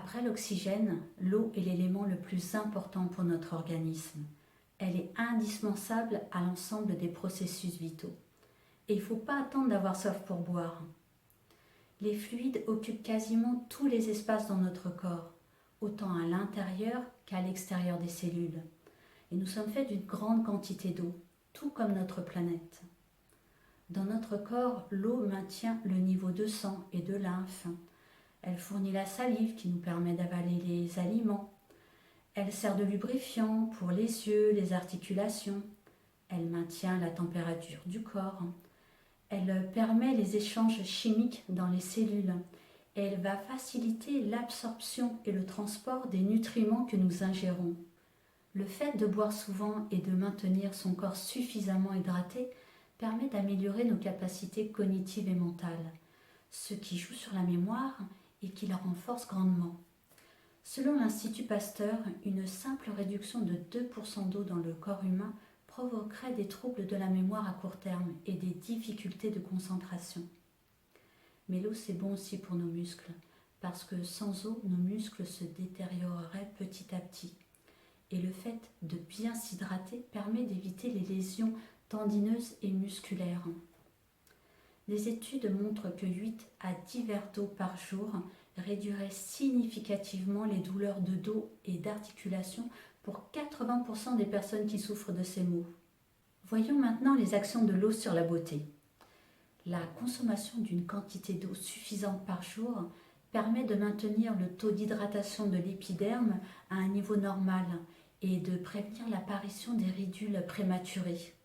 Après l'oxygène, l'eau est l'élément le plus important pour notre organisme. Elle est indispensable à l'ensemble des processus vitaux. Et il ne faut pas attendre d'avoir soif pour boire. Les fluides occupent quasiment tous les espaces dans notre corps, autant à l'intérieur qu'à l'extérieur des cellules. Et nous sommes faits d'une grande quantité d'eau, tout comme notre planète. Dans notre corps, l'eau maintient le niveau de sang et de lymphe. Elle fournit la salive qui nous permet d'avaler les aliments. Elle sert de lubrifiant pour les yeux, les articulations. Elle maintient la température du corps. Elle permet les échanges chimiques dans les cellules. Et elle va faciliter l'absorption et le transport des nutriments que nous ingérons. Le fait de boire souvent et de maintenir son corps suffisamment hydraté permet d'améliorer nos capacités cognitives et mentales, ce qui joue sur la mémoire et qui la renforce grandement. Selon l'Institut Pasteur, une simple réduction de 2% d'eau dans le corps humain provoquerait des troubles de la mémoire à court terme et des difficultés de concentration. Mais l'eau, c'est bon aussi pour nos muscles, parce que sans eau, nos muscles se détérioreraient petit à petit. Et le fait de bien s'hydrater permet d'éviter les lésions tendineuses et musculaires. Des études montrent que 8 à 10 verres d'eau par jour réduiraient significativement les douleurs de dos et d'articulation pour 80% des personnes qui souffrent de ces maux. Voyons maintenant les actions de l'eau sur la beauté. La consommation d'une quantité d'eau suffisante par jour permet de maintenir le taux d'hydratation de l'épiderme à un niveau normal et de prévenir l'apparition des ridules prématurées.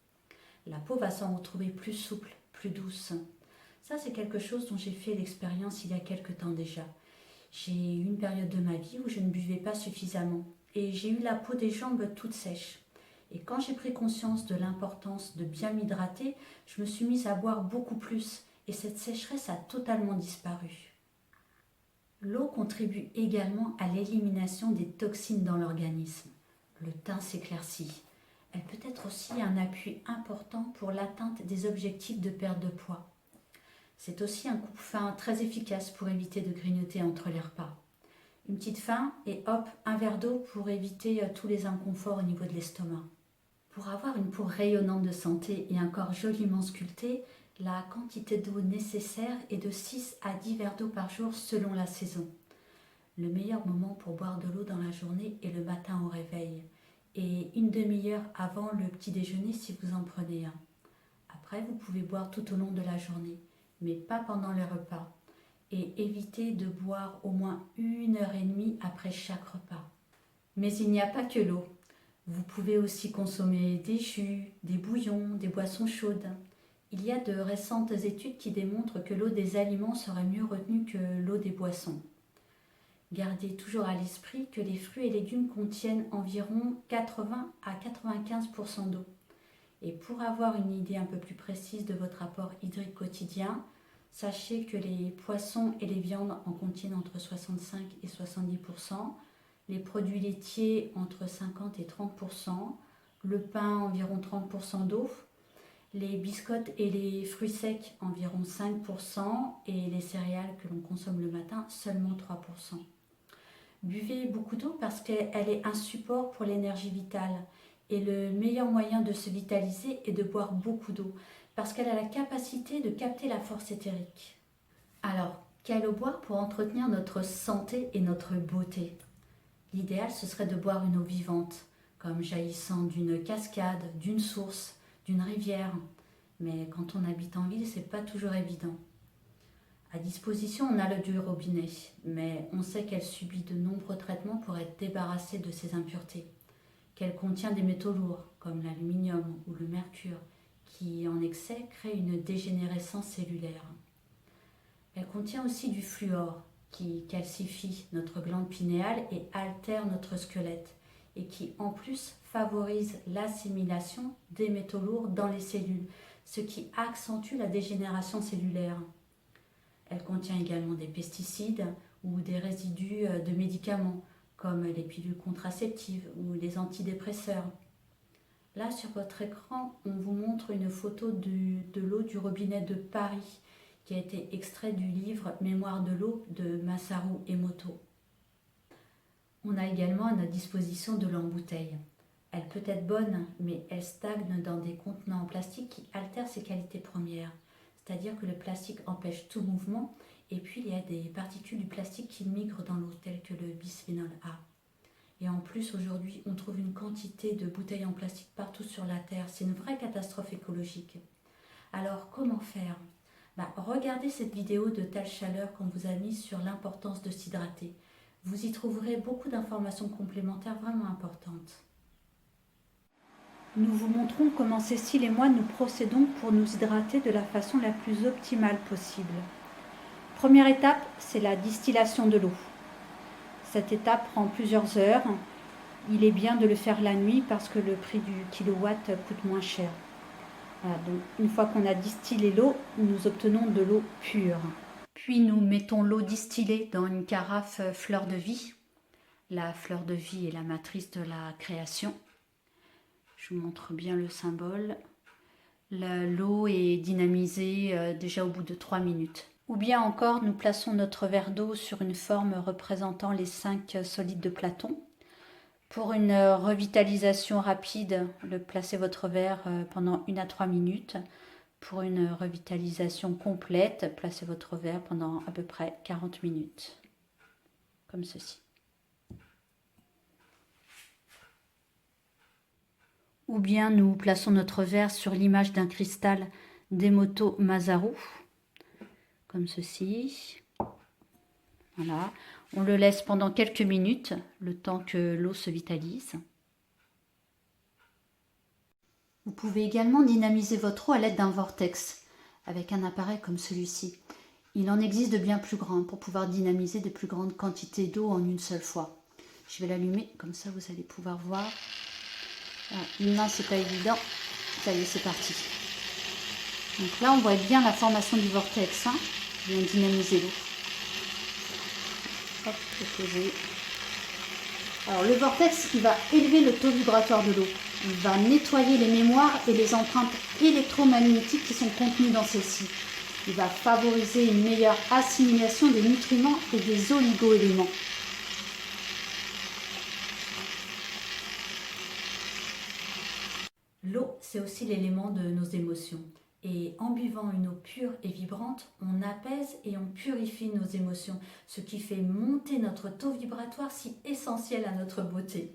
La peau va s'en retrouver plus souple, plus douce. Ça, c'est quelque chose dont j'ai fait l'expérience il y a quelque temps déjà. J'ai eu une période de ma vie où je ne buvais pas suffisamment et j'ai eu la peau des jambes toute sèche. Et quand j'ai pris conscience de l'importance de bien m'hydrater, je me suis mise à boire beaucoup plus et cette sécheresse a totalement disparu. L'eau contribue également à l'élimination des toxines dans l'organisme. Le teint s'éclaircit. Elle peut être aussi un appui important pour l'atteinte des objectifs de perte de poids. C'est aussi un coupe-faim très efficace pour éviter de grignoter entre les repas. Une petite faim et hop, un verre d'eau pour éviter tous les inconforts au niveau de l'estomac. Pour avoir une peau rayonnante de santé et un corps joliment sculpté, la quantité d'eau nécessaire est de 6 à 10 verres d'eau par jour selon la saison. Le meilleur moment pour boire de l'eau dans la journée est le matin au réveil et une demi-heure avant le petit déjeuner si vous en prenez un. Après, vous pouvez boire tout au long de la journée, mais pas pendant les repas. Et évitez de boire au moins 1 heure et demie après chaque repas. Mais il n'y a pas que l'eau. Vous pouvez aussi consommer des jus, des bouillons, des boissons chaudes. Il y a de récentes études qui démontrent que l'eau des aliments serait mieux retenue que l'eau des boissons. Gardez toujours à l'esprit que les fruits et légumes contiennent environ 80 à 95% d'eau. Et pour avoir une idée un peu plus précise de votre apport hydrique quotidien, sachez que les poissons et les viandes en contiennent entre 65 et 70%, les produits laitiers entre 50 et 30%, le pain environ 30% d'eau, les biscottes et les fruits secs environ 5% et les céréales que l'on consomme le matin seulement 3%. Buvez beaucoup d'eau parce qu'elle est un support pour l'énergie vitale et le meilleur moyen de se vitaliser est de boire beaucoup d'eau parce qu'elle a la capacité de capter la force éthérique. Alors, quelle eau boire pour entretenir notre santé et notre beauté ? L'idéal, ce serait de boire une eau vivante, comme jaillissant d'une cascade, d'une source, d'une rivière. Mais quand on habite en ville, c'est pas toujours évident. À disposition, on a l'eau du robinet, mais on sait qu'elle subit de nombreux traitements pour être débarrassée de ses impuretés. Qu'elle contient des métaux lourds, comme l'aluminium ou le mercure, qui en excès créent une dégénérescence cellulaire. Elle contient aussi du fluor, qui calcifie notre glande pinéale et altère notre squelette, et qui en plus favorise l'assimilation des métaux lourds dans les cellules, ce qui accentue la dégénération cellulaire. Elle contient également des pesticides ou des résidus de médicaments, comme les pilules contraceptives ou les antidépresseurs. Là, sur votre écran, on vous montre une photo de l'eau du robinet de Paris, qui a été extrait du livre Mémoire de l'eau de Masaru Emoto. On a également à notre disposition de l'eau en bouteille. Elle peut être bonne, mais elle stagne dans des contenants en plastique qui altèrent ses qualités premières. C'est-à-dire que le plastique empêche tout mouvement et puis il y a des particules du plastique qui migrent dans l'eau, telles que le bisphénol A. Et en plus, aujourd'hui, on trouve une quantité de bouteilles en plastique partout sur la Terre. C'est une vraie catastrophe écologique. Alors, comment faire? Regardez cette vidéo de Tal Chaleur qu'on vous a mise sur l'importance de s'hydrater. Vous y trouverez beaucoup d'informations complémentaires vraiment importantes. Nous vous montrons comment Cécile et moi nous procédons pour nous hydrater de la façon la plus optimale possible. Première étape, c'est la distillation de l'eau. Cette étape prend plusieurs heures. Il est bien de le faire la nuit parce que le prix du kilowatt coûte moins cher. Voilà, donc une fois qu'on a distillé l'eau, nous obtenons de l'eau pure. Puis nous mettons l'eau distillée dans une carafe fleur de vie. La fleur de vie est la matrice de la création. Je vous montre bien le symbole. L'eau est dynamisée déjà au bout de 3 minutes. Ou bien encore, nous plaçons notre verre d'eau sur une forme représentant les 5 solides de Platon. Pour une revitalisation rapide, placez votre verre pendant 1 à 3 minutes. Pour une revitalisation complète, placez votre verre pendant à peu près 40 minutes. Comme ceci. Ou bien nous plaçons notre verre sur l'image d'un cristal d'Emoto Masaru, comme ceci. Voilà. On le laisse pendant quelques minutes, le temps que l'eau se vitalise. Vous pouvez également dynamiser votre eau à l'aide d'un vortex, avec un appareil comme celui-ci. Il en existe de bien plus grands pour pouvoir dynamiser de plus grandes quantités d'eau en une seule fois. Je vais l'allumer, comme ça vous allez pouvoir voir. Une main, c'est pas évident. Ça y est, c'est parti. Donc là, on voit bien la formation du vortex. Je viens dynamiser l'eau. Hop, déposer. Alors le vortex, il va élever le taux vibratoire de l'eau. Il va nettoyer les mémoires et les empreintes électromagnétiques qui sont contenues dans celle-ci. Il va favoriser une meilleure assimilation des nutriments et des oligo-éléments. L'eau, c'est aussi l'élément de nos émotions. Et en buvant une eau pure et vibrante, on apaise et on purifie nos émotions, ce qui fait monter notre taux vibratoire si essentiel à notre beauté.